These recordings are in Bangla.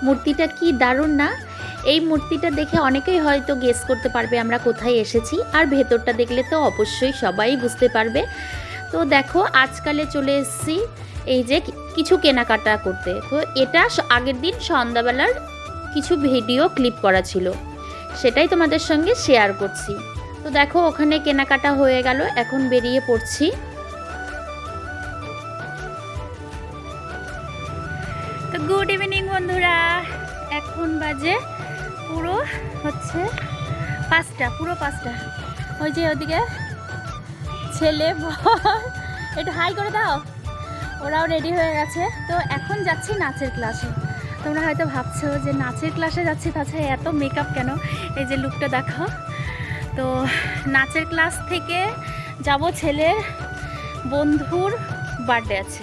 মূর্তিটা কি দারুণ না। এই মূর্তিটা দেখে অনেকেই হয়তো গেস করতে পারবে আমরা কোথায় এসেছি, আর ভেতরটা দেখলে তো অবশ্যই সবাই বুঝতে পারবে। তো দেখো আজকালে চলে এসেছি এই যে কিছু কেনাকাটা করতে। তো এটা আগের দিন সন্ধ্যাবেলার কিছু ভিডিও ক্লিপ করা ছিল, সেটাই তোমাদের সঙ্গে শেয়ার করছি। তো দেখো ওখানে কেনাকাটা হয়ে গেল, এখন বেরিয়ে পড়ছি। তো গুড ইভিনিং বন্ধুরা, এখন বাজে পুরো হচ্ছে 5টা, পুরো 5টা। ওই যে ওদিকে ছেলে একটু হাই করে দাও, ওরাও রেডি হয়ে গেছে। তো এখন যাচ্ছি নাচের ক্লাসে। তোমরা হয়তো ভাবছো যে নাচের ক্লাসে যাচ্ছি, তাছাড়া এত মেকআপ কেন, এই যে লুকটা দেখো। তো নাচের ক্লাস থেকে যাব ছেলের বন্ধুর বার্থডে আছে,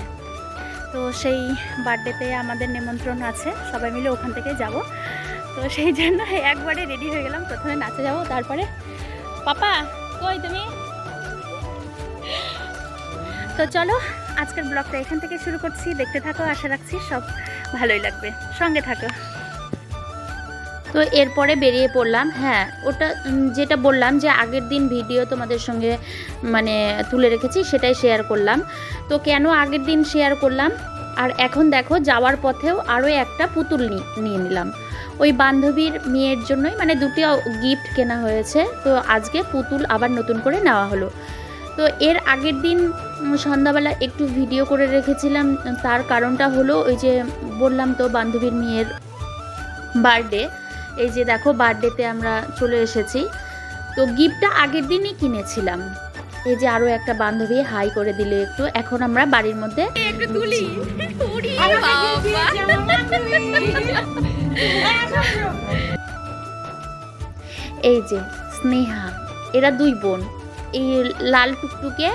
তো সেই বার্থডেতে আমাদের নিমন্ত্রণ আছে, সবাই মিলে ওখান থেকে যাব। তো সেই জন্য একবারে রেডি হয়ে গেলাম, প্রথমে নাচে যাব, তারপরে পাপা কই তুমি। তো চলো আজকের ব্লগটা এখান থেকে শুরু করছি, দেখতে থাকো, আশা রাখছি সব ভালোই লাগবে, সঙ্গে থাকো। তো এরপরে বেরিয়ে পড়লাম। হ্যাঁ, ওটা যেটা বললাম যে আগের দিন ভিডিও তোমাদের সঙ্গে মানে তুলে রেখেছি, সেটাই শেয়ার করলাম। তো কেন আগের দিন শেয়ার করলাম, আর এখন দেখো যাওয়ার পথেও আরও একটা পুতুল নিয়ে নিলাম, ওই বান্ধবীর মেয়ের জন্যই, মানে দুটো গিফট কেনা হয়েছে। তো আজকে পুতুল আবার নতুন করে নেওয়া হলো। তো এর আগের দিন সন্ধ্যাবেলা একটু ভিডিও করে রেখেছিলাম, তার কারণটা হলো ওই যে বললাম তো বান্ধবীর মেয়ের বার্থডে। এই যে দেখো বার্থডেতে আমরা চলে এসেছি। তো গিফটটা আগের দিনই কিনেছিলাম। এই যে আরও একটা বান্ধবী হাই করে দিলে একটু, এখন আমরা বাড়ির মধ্যে একটু তুলি। এই যে স্নেহা, এরা দুই বোন। এই লাল টুকটুকে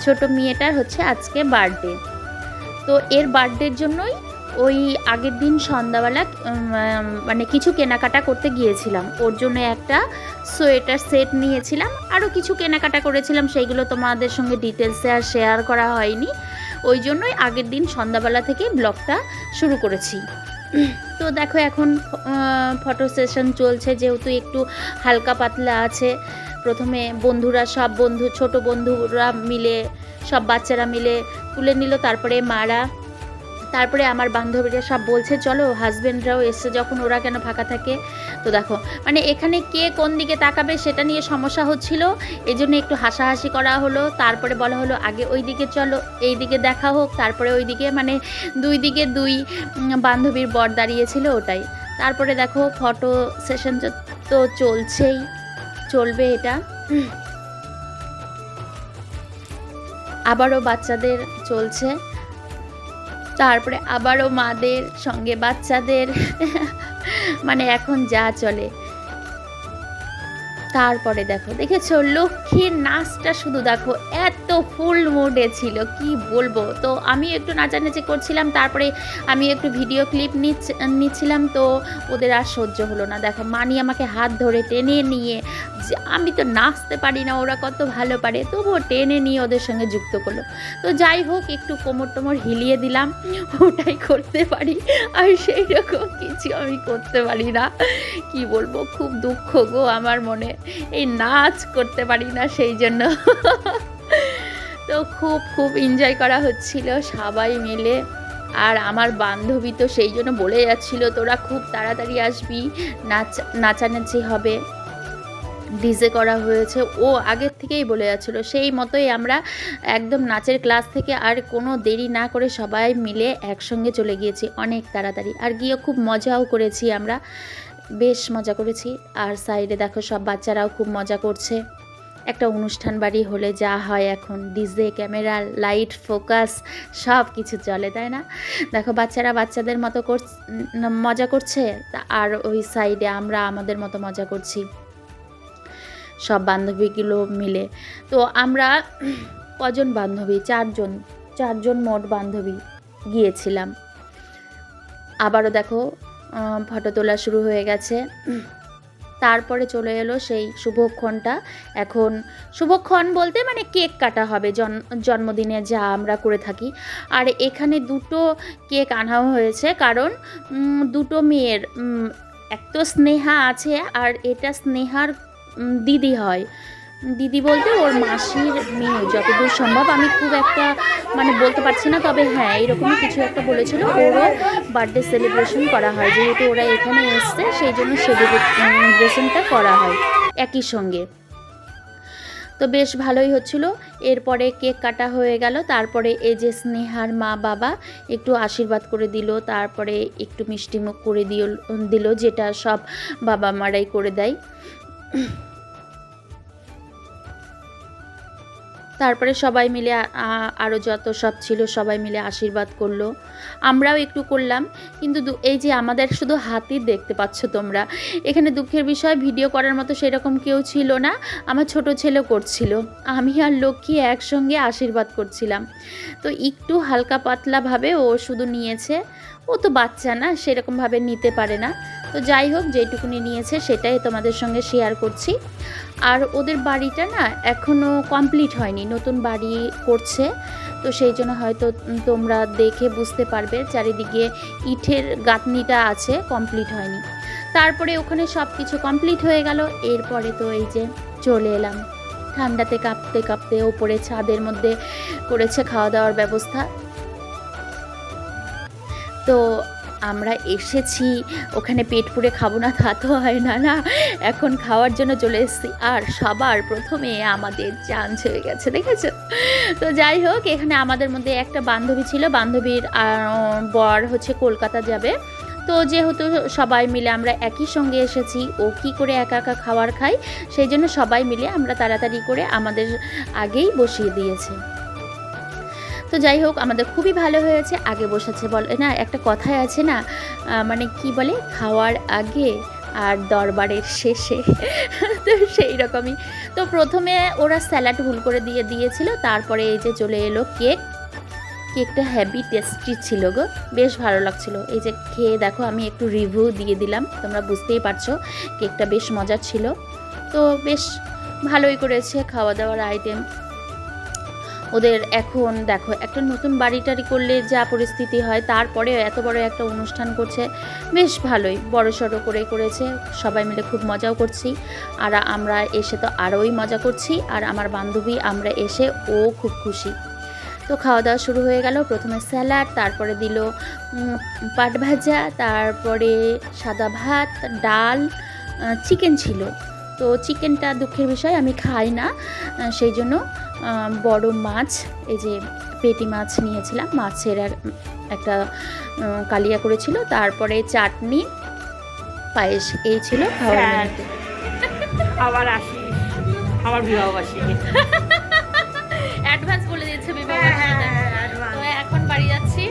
ছোট মেয়েটার হচ্ছে আজকে বার্থডে। তো এর বার্থডের জন্যই ওই আগের দিন সন্ধ্যাবেলা মানে কিছু কেনাকাটা করতে গিয়েছিলাম, ওর জন্য একটা সোয়েটার সেট নিয়েছিলাম, আরও কিছু কেনাকাটা করেছিলাম, সেইগুলো তোমাদের সঙ্গে ডিটেলসে আর শেয়ার করা হয়নি। ওই জন্যই আগের দিন সন্ধ্যাবেলা থেকে ব্লগটা শুরু করেছি। তো দেখো এখন ফটো সেশন চলছে, যেহেতু একটু হালকা পাতলা আছে। প্রথমে বন্ধুরা, সব বন্ধু, ছোট বন্ধুরা মিলে, সব বাচ্চারা মিলে তুলে নিল, তারপরে মারা, তারপরে আমার বান্ধবীরা সব বলছে চলো হাজব্যান্ডরাও এসছে যখন, ওরা কেন ফাঁকা থাকে। তো দেখো মানে এখানে কে কোন দিকে তাকাবে সেটা নিয়ে সমস্যা হচ্ছিল, এই জন্য একটু হাসাহাসি করা হলো। তারপরে বলা হলো আগে ওই দিকে চলো, এই দিকে দেখা হোক, তারপরে ওই দিকে, মানে দুই দিকে দুই বান্ধবীর বর দাঁড়িয়েছিল, ওটাই। তারপরে দেখো ফটো সেশন তো চলছেই, চলবে এটা। আবারও বাচ্চাদের চলছে, তারপরে আবারও মাদের সঙ্গে বাচ্চাদের, মানে এখন যা চলে। তারপরে দেখেছো লক্ষ্মীর নাচটা, শুধু দেখো এত ফুল মুডে ছিল, কি বলবো। তো আমি একটু নাচানাচি করছিলাম, তারপরে আমি একটু ভিডিও ক্লিপ নিচ্ছিলাম। তো ওদের আর সহ্য হলো না, দেখো মানি আমাকে হাত ধরে টেনে নিয়ে, যে আমি তো নাচতে পারি না, ওরা কত ভালো পারে, তবুও টেনে নিয়ে ওদের সঙ্গে যুক্ত করলো। তো যাই হোক একটু কোমর টোমর হিলিয়ে দিলাম, ওটাই করতে পারি, আর সেই রকম কিছু আমি করতে পারি না। কি বলবো, খুব দুঃখ গো আমার মনে, এই নাচ করতে পারি না সেই জন্য। তো খুব এনজয় করা হচ্ছিল সবাই মিলে। আর আমার বান্ধবী তো সেই জন্য বলে যাচ্ছিল তোরা খুব তাড়াতাড়ি আসবি, নাচানাচি হবে, ডিজে করা হয়েছে, ও আগের থেকেই বলে যাচ্ছিলো। সেই মতোই আমরা একদম নাচের ক্লাস থেকে আর কোনো দেরি না করে সবাই মিলে একসঙ্গে চলে গিয়েছি অনেক তাড়াতাড়ি, আর গিয়ে খুব মজাও করেছি আমরা, বেশ মজা করেছি। আর সাইডে দেখো সব বাচ্চারাও খুব মজা করছে। একটা অনুষ্ঠান বাড়ি হলে যা হয় এখন, ডিজে, ক্যামেরা, লাইট, ফোকাস সব কিছু চলে, তাই না? দেখো বাচ্চারা বাচ্চাদের মতো মজা করছে, আর ওই সাইডে আমরা আমাদের মতো মজা করছি সব বান্ধবীগুলো মিলে। তো আমরা কজন বান্ধবী, চারজন মোট বান্ধবী গিয়েছিলাম। আবারও দেখো ফটো তোলা শুরু হয়ে গেছে। তারপরে চলে এলো সেই শুভক্ষণটা। এখন শুভক্ষণ বলতে মানে কেক কাটা হবে জন্মদিনে যা আমরা করে থাকি। আর এখানে দুটো কেক আনা হয়েছে, কারণ দুটো মেয়ের, এক তো স্নেহা আছে আর এটা স্নেহার দিদি হয়। দিদি বলতে ওর মাসির মেয়ে, যতদূর সম্ভব। আমি খুব একটা মানে বলতে পারছি না, তবে হ্যাঁ এইরকমই কিছু একটা বলেছিল। ওরও বার্থডে সেলিব্রেশন করা হয়, যেহেতু ওরা এখানে এসছে সেই জন্য সেলিব্রেশনটা করা হয় একই সঙ্গে। তো বেশ ভালোই হচ্ছিল। এরপরে কেক কাটা হয়ে গেল, তারপরে এই যে স্নেহার মা বাবা একটু আশীর্বাদ করে দিল, তারপরে একটু মিষ্টিমুখ করে দিল, যেটা সব বাবা মারাই করে দেয়। তারপরে সবাই মিলে আরও যত সব ছিল সবাই মিলে আশীর্বাদ করলো, আমরাও একটু করলাম। কিন্তু এই যে আমাদের শুধু হাতই দেখতে পাচ্ছ তোমরা, এখানে দুঃখের বিষয় ভিডিও করার মতো সেরকম কেউ ছিল না। আমার ছোট ছেলে করছিল, আমি আর লক্ষ্মী একসঙ্গে আশীর্বাদ করছিলাম। তো একটু হালকা পাতলাভাবে ও শুধু নিয়েছে, ও তো বাচ্চা না, সেরকমভাবে নিতে পারে না। তো যাই হোক, যেটুকুনি নিয়েছে সেটাই তোমাদের সঙ্গে শেয়ার করছি। আর ওদের বাড়িটা না এখনও কমপ্লিট হয়নি, নতুন বাড়ি করছে, তো সেই জন্য হয়তো তোমরা দেখে বুঝতে পারবে চারিদিকে ইটের গাঁথনিটা আছে, কমপ্লিট হয়নি। তারপরে ওখানে সব কিছু কমপ্লিট হয়ে গেল। এরপরে তো এই যে চলে এলাম, ঠান্ডাতে কাঁপতে কাঁপতে ওপরে ছাদের মধ্যে করেছে খাওয়া দাওয়ার ব্যবস্থা। তো আমরা এসেছি, ওখানে পেট পুড়ে খাবো না তা তো হয় না, না এখন খাওয়ার জন্য চলে এসেছি। আর সবার প্রথমে আমাদের চান্স হয়ে গেছে, দেখেছো? তো যাই হোক, এখানে আমাদের মধ্যে একটা বান্ধবী ছিল, বান্ধবীর বর হচ্ছে কলকাতা যাবে। তো যেহেতু সবাই মিলে আমরা একই সঙ্গে এসেছি, ও কি করে একা একা খাবার খাই, সেই জন্য সবাই মিলে আমরা তাড়াতাড়ি করে আমাদের আগেই বসিয়ে দিয়েছে। তো যাই হোক, আমাদের খুবই ভালো হয়েছে। আগে বসেছে বলে না, একটা কথাই আছে না, মানে কি বলে, খাওয়ার আগে আর দরবারের শেষে। তো সেই রকমই। তো প্রথমে ওরা স্যালাড ভুল করে দিয়েছিল, তারপরে এই যে চলে এলো কেকটা হেভি টেস্টি ছিল গো, বেশ ভালো লাগছিল। এই যে খেয়ে দেখো, আমি একটু রিভিউ দিয়ে দিলাম, তোমরা বুঝতেই পারছো কেকটা বেশ মজার ছিল। তো বেশ ভালোই করেছে খাওয়া দাওয়ার আইটেম ওদের। এখন দেখো, একটা নতুন বাড়িটারি করলে যা পরিস্থিতি হয়, তারপরে এত বড় একটা অনুষ্ঠান করছে, বেশ ভালোই বড়সড় করে করেছে, সবাই মিলে খুব মজাও করছি। আর আমরা এসে তো আরোই মজা করছি, আর আমার বান্ধবী আমরা এসে ও খুব খুশি। তো খাওয়া দাওয়া শুরু হয়ে গেল। প্রথমে স্যালাড, তারপরে দিল পাট ভাজা, তারপরে সাদা ভাত, ডাল, চিকেন ছিল। তো চিকেনটা দুঃখের বিষয় আমি খাই না, সেই জন্য বড় মাছ, এই যে পেটি মাছ নিয়েছিলাম, মাছের একটা কালিয়া করেছিল, তারপরে চাটনি, পায়েস, এই ছিল খাওয়ার মেনুতে। আবার আসি, আমার বিবাহবার্ষিকী অ্যাডভান্স বলে দিচ্ছে বিবাহবার্ষিকীতে। তো এখন বাড়ি যাচ্ছি,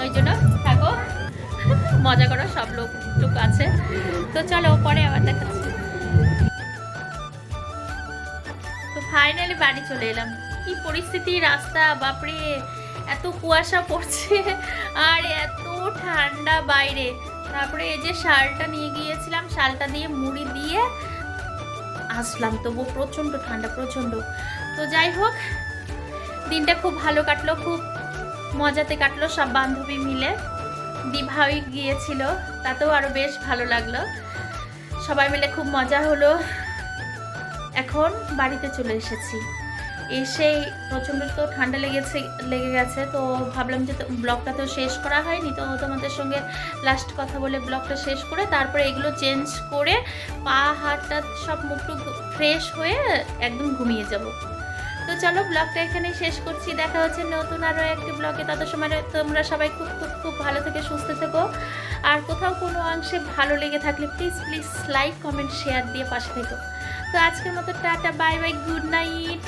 ওই জন্য থাকো, মজা করো, সব লোক আছে। তো চলো, পরে আবার দেখাচ্ছি। তো ফাইনালি বাড়ি চলে এলাম। কি পরিস্থিতি, রাস্তা বাপরে, এত কুয়াশা পড়ছে আর এত ঠান্ডা বাইরে। তারপরে এই যে শালটা নিয়ে গিয়েছিলাম, শালটা দিয়ে মুড়ি দিয়ে আসলাম, তবু প্রচণ্ড ঠান্ডা, প্রচণ্ড। তো যাই হোক, দিনটা খুব ভালো কাটলো, খুব মজাতে কাটলো, সব বান্ধবী মিলে। দিভাই গিয়েছিল, তাতেও আরও বেশ ভালো লাগলো, সবাই মিলে খুব মজা হলো। এখন বাড়িতে চলে এসেছি, এসেই প্রচণ্ড তো ঠান্ডা লেগে গেছে। তো ভাবলাম যে ব্লগটা তো শেষ করা হয়নি, তো তোমাদের সঙ্গে লাস্ট কথা বলে ব্লগটা শেষ করে তারপরে এগুলো চেঞ্জ করে পা হাতটা সব মুখটু ফ্রেশ হয়ে একদম ঘুমিয়ে যাব। তো চলো, ব্লগটা এখানেই শেষ করছি। দেখা হচ্ছে নতুন আরও একটি ব্লগে। তত সময় তোমরা সবাই খুব খুব খুব ভালো থেকে সুস্থ থেকো। আর কোথাও কোনো অংশে ভালো লেগে থাকলে প্লিজ লাইক কমেন্ট শেয়ার দিয়ে পাশে থেকো। তো আজকের মতো tata, bye bye, good night.